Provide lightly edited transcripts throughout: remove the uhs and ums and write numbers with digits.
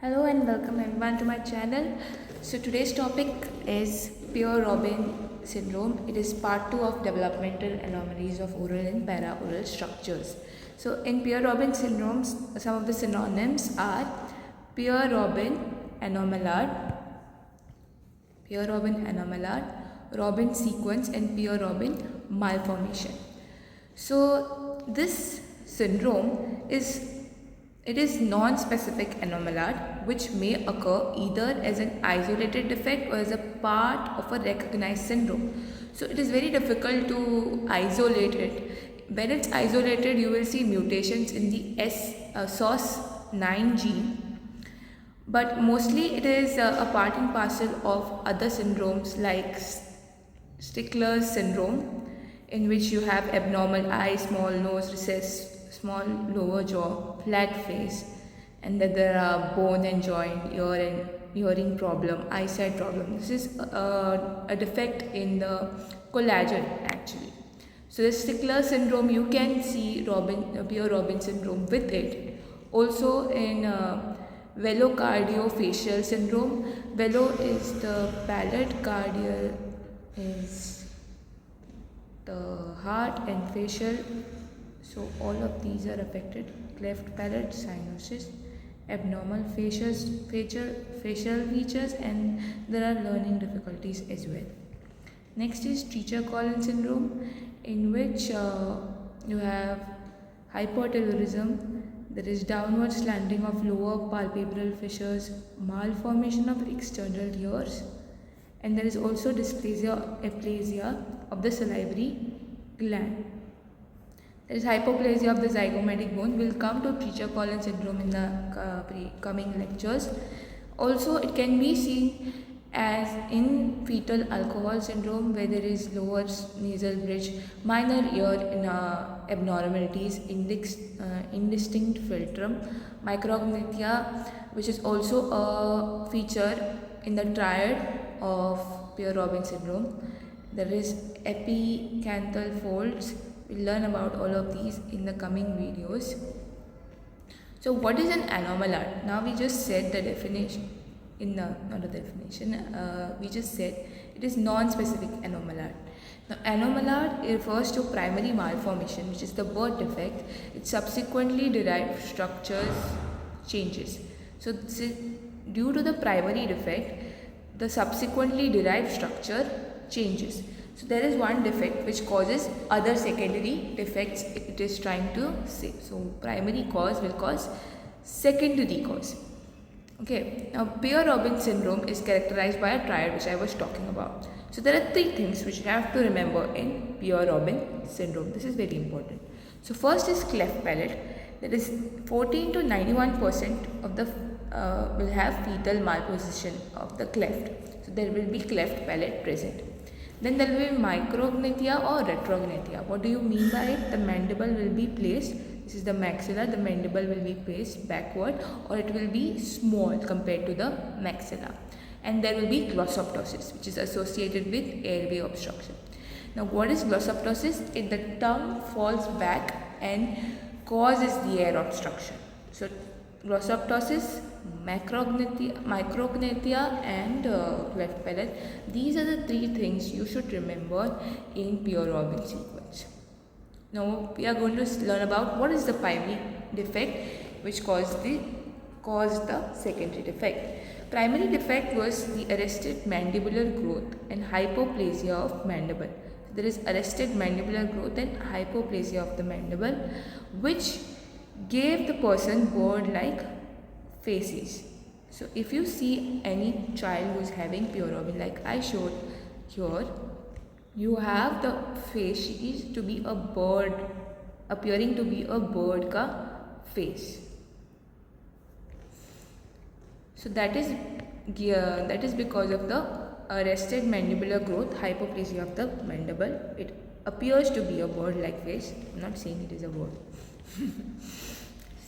Hello and welcome everyone to my channel. So today's topic is Pierre-Robin syndrome. It is part 2 of developmental anomalies of oral and para-oral structures. So in Pierre-Robin syndromes, some of the synonyms are Pierre-Robin anomalard, Robin sequence and Pierre-Robin malformation. So this syndrome is non-specific anomalard which may occur either as an isolated defect or as a part of a recognized syndrome. So it is very difficult to isolate it. When it's isolated, you will see mutations in the SOS9 gene, but mostly it is a part and parcel of other syndromes like Stickler's syndrome, in which you have abnormal eye, small nose, recessed small lower jaw, flat face, and then there are bone and joint, ear and hearing problem, eyesight problem. This is a defect in the collagen actually. So the Stickler syndrome, you can see Pierre-Robin syndrome with it. Also in velocardiofacial syndrome. Velo is the palate, cardial is the heart, and facial. So all of these are affected. Cleft palate, cyanosis, abnormal facial features, and there are learning difficulties as well. Next is Treacher-Collins syndrome, in which you have hypotelorism. There is downward slanting of lower palpebral fissures, malformation of external ears, and there is also aplasia of the salivary gland. There is hypoplasia of the zygomatic bone. We'll come to Treacher-Collins syndrome in the coming lectures. Also, it can be seen as in fetal alcohol syndrome, where there is lower nasal bridge, minor ear abnormalities, indistinct philtrum, micrognathia, which is also a feature in the triad of Pierre-Robin syndrome. There is epicanthal folds. We'll learn about all of these in the coming videos. So what is an anomalard? Now we just said the definition. We just said it is non-specific anomalard. Now anomalard refers to primary malformation, which is the birth defect. It subsequently derived structures changes. So due to the primary defect, the subsequently derived structure changes. So there is one defect which causes other secondary defects it is trying to say. So primary cause will cause secondary cause. Okay, now Pierre-Robin syndrome is characterized by a triad which I was talking about. So there are three things which you have to remember in Pierre-Robin syndrome. This is very important. So first is cleft palate. That is 14 to 91% of the will have fetal malposition of the cleft. So there will be cleft palate present. Then there will be micrognathia or retrognathia. What do you mean by it? The mandible will be placed, this is the maxilla, the mandible will be placed backward, or it will be small compared to the maxilla. And there will be glossoptosis, which is associated with airway obstruction. Now what is glossoptosis? The tongue falls back and causes the air obstruction. So glossoptosis, micrognathia and cleft palate. These are the three things you should remember in Pierre-Robin sequence. Now we are going to learn about what is the primary defect which caused the secondary defect. Primary defect was the arrested mandibular growth and hypoplasia of mandible. There is arrested mandibular growth and hypoplasia of the mandible, which gave the person bird-like faces. So if you see any child who is having Pierre-Robin, like I showed here, you have the faces to be a bird, appearing to be a bird ka face. So that is because of the arrested mandibular growth, hypoplasia of the mandible. It appears to be a bird-like face. I'm not saying it is a bird.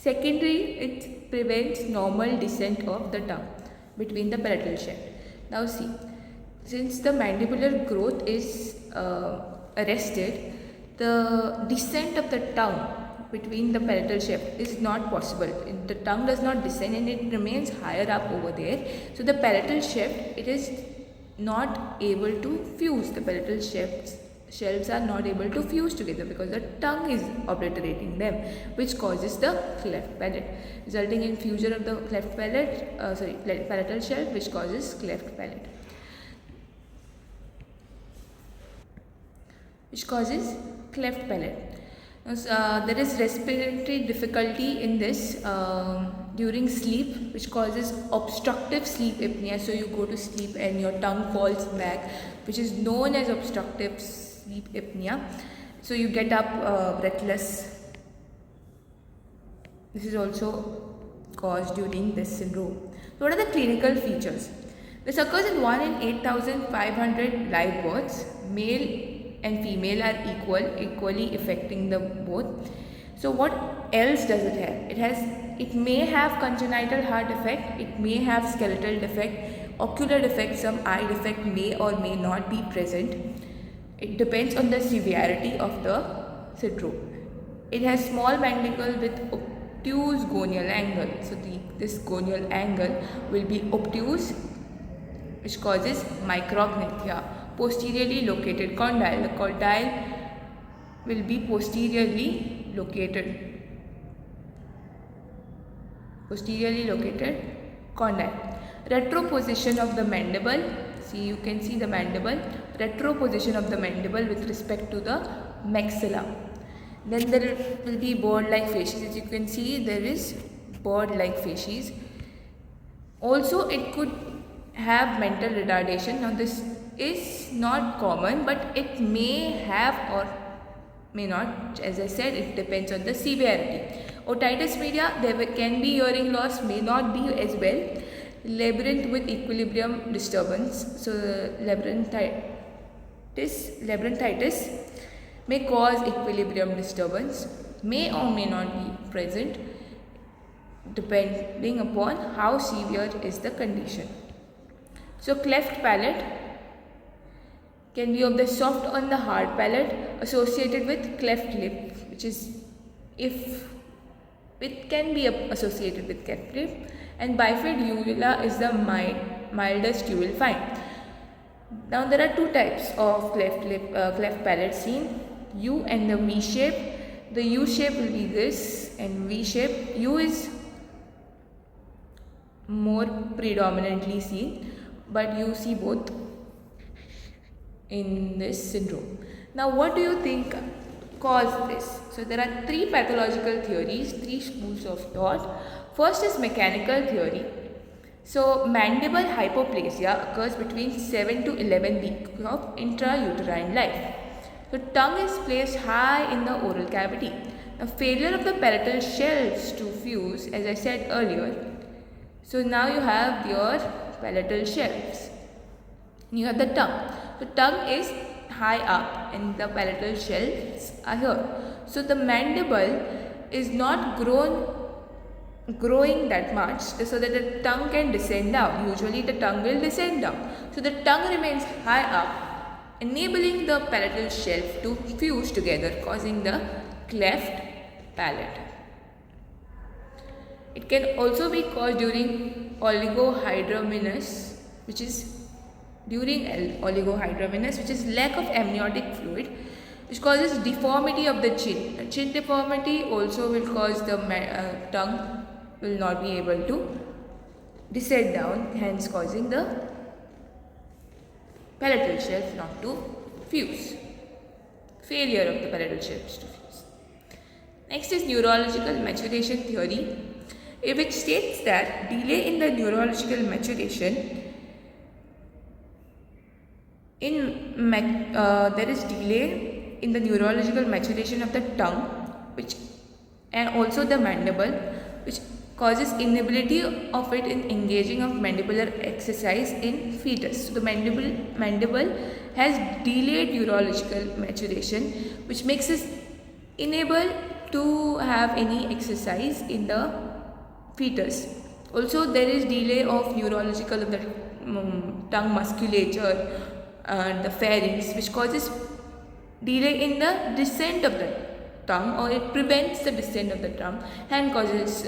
Secondary, it prevents normal descent of the tongue between the palatal shaft. Now see, since the mandibular growth is arrested, the descent of the tongue between the palatal shaft is not possible. The tongue does not descend and it remains higher up over there. So the palatal shaft, it is not able to fuse. The palatal shelves are not able to fuse together because the tongue is obliterating them, which causes the cleft palate, resulting in fusion of the cleft palate, palatal shelf, which causes cleft palate. There is respiratory difficulty in this during sleep, which causes obstructive sleep apnea. So you go to sleep and your tongue falls back, which is known as obstructive sleep apnea. So you get up breathless. This is also caused during this syndrome. So what are the clinical features? This occurs in 1 in 8,500 live births. Male and female are equally affecting the both. So what else does it have? It may have congenital heart defect, it may have skeletal defect, ocular defect, some eye defect may or may not be present. It depends on the severity of the syndrome. It has small mandible with obtuse gonial angle. So this gonial angle will be obtuse, which causes micrognathia. Posteriorly located condyle. The condyle will be posteriorly located. Condyle. Retroposition of the mandible. See, you can see the mandible. Retroposition of the mandible with respect to the maxilla. Then there will be bird-like facies. As you can see, there is bird-like facies. Also, it could have mental retardation. Now, this is not common, but it may have or may not. As I said, it depends on the severity. Otitis media, there can be hearing loss, may not be as well. Labyrinth with equilibrium disturbance. So labyrinthitis may cause equilibrium disturbance, may or may not be present depending upon how severe is the condition. So cleft palate can be of the soft on the hard palate associated with cleft lip, which is if it can be associated with cleft lip, and bifid uvula is the mildest you will find. Now there are two types of cleft palate seen, U and the V shape. The U shape will be this and V shape. U is more predominantly seen, but you see both in this syndrome. Now what do you think caused this? So there are three pathological theories, three schools of thought. First is mechanical theory. So mandible hypoplasia occurs between 7 to 11 weeks of intrauterine life. So tongue is placed high in the oral cavity. Now failure of the palatal shelves to fuse, as I said earlier. So now you have your palatal shelves. You have the tongue. The tongue is high up and the palatal shelves are here. So the mandible is not growing that much so that the tongue can descend down. Usually the tongue will descend down. So the tongue remains high up, enabling the palatal shelf to fuse together, causing the cleft palate. It can also be caused during oligohydramnios, which is lack of amniotic fluid, which causes deformity of the chin. A chin deformity also will cause the tongue will not be able to descend down, hence causing the palatal shelf not to fuse. Failure of the palatal shelves to fuse. Next is neurological maturation theory, which states that delay in the neurological maturation there is delay in the neurological maturation of the tongue, and also the mandible, which causes inability of it in engaging of mandibular exercise in fetus. So the mandible has delayed neurological maturation, which makes us unable to have any exercise in the fetus. Also there is delay of neurological of the tongue musculature and the pharynx, which causes delay in the descent of the tongue, or it prevents the descent of the tongue and causes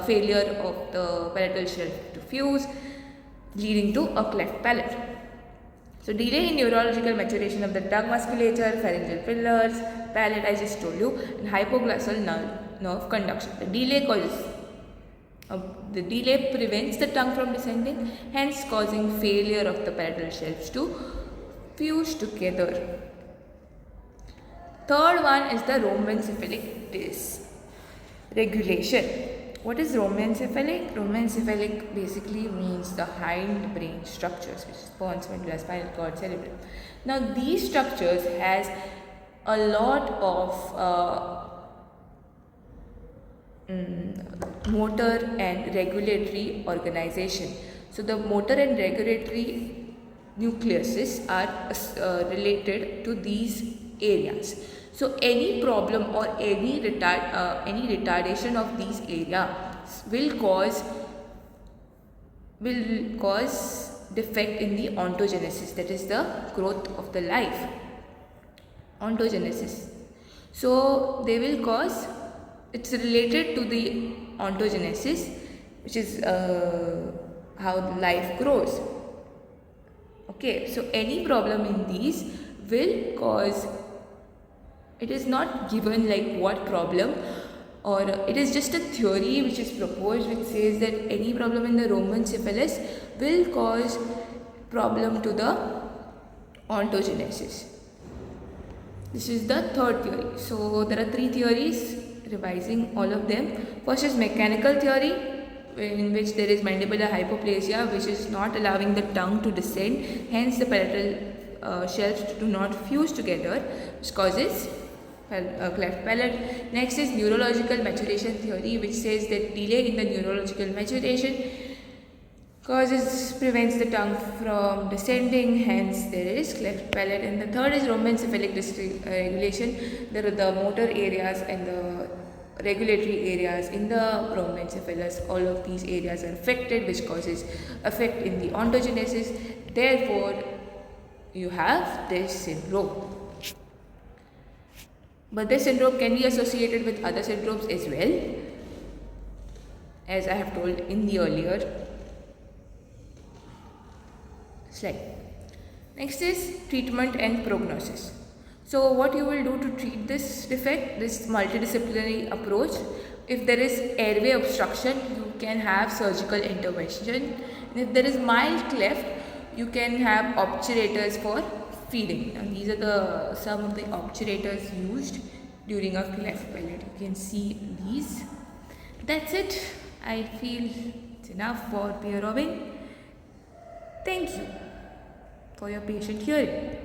failure of the palatal shelf to fuse, leading to a cleft palate. So delay in neurological maturation of the tongue musculature, pharyngeal pillars, palate, I just told you, and hypoglossal nerve conduction. The delay prevents the tongue from descending, hence causing failure of the palatal shelves to fuse together. Third one is the rhomboencephalic dysregulation. What is rhomboencephalic? Rhomboencephalic basically means the hind brain structures, which is pons, medulla, spinal cord, cerebellum. Now these structures has a lot of motor and regulatory organization. So the motor and regulatory nucleuses are related to these areas. So any problem or any retardation of these areas will cause defect in the ontogenesis, that is the growth of the life. Ontogenesis. So they will cause, it's related to the ontogenesis, which is how the life grows. Okay, so any problem in these will cause, it is not given like what problem, or it is just a theory which is proposed, which says that any problem in the rhomboencephalus will cause problem to the ontogenesis. This is the third theory. So there are three theories, revising all of them. First is mechanical theory, in which there is mandibular hypoplasia, which is not allowing the tongue to descend, hence the palatal shelves do not fuse together, which causes cleft palate. Next is neurological maturation theory, which says that delay in the neurological maturation prevents the tongue from descending, hence there is cleft palate. And the third is rhomboencephalic dysregulation. There are the motor areas and the regulatory areas in the rhomboencephalus. All of these areas are affected, which causes effect in the ontogenesis. Therefore, you have this syndrome. But this syndrome can be associated with other syndromes as well, as I have told in the earlier slide. Next is treatment and prognosis. So what you will do to treat this defect, this multidisciplinary approach, if there is airway obstruction, you can have surgical intervention. And if there is mild cleft, you can have obturators for feeding. And these are some of the obturators used during a cleft palate. You can see these. That's it. I feel it's enough for peer robbing. Thank you for your patient hearing.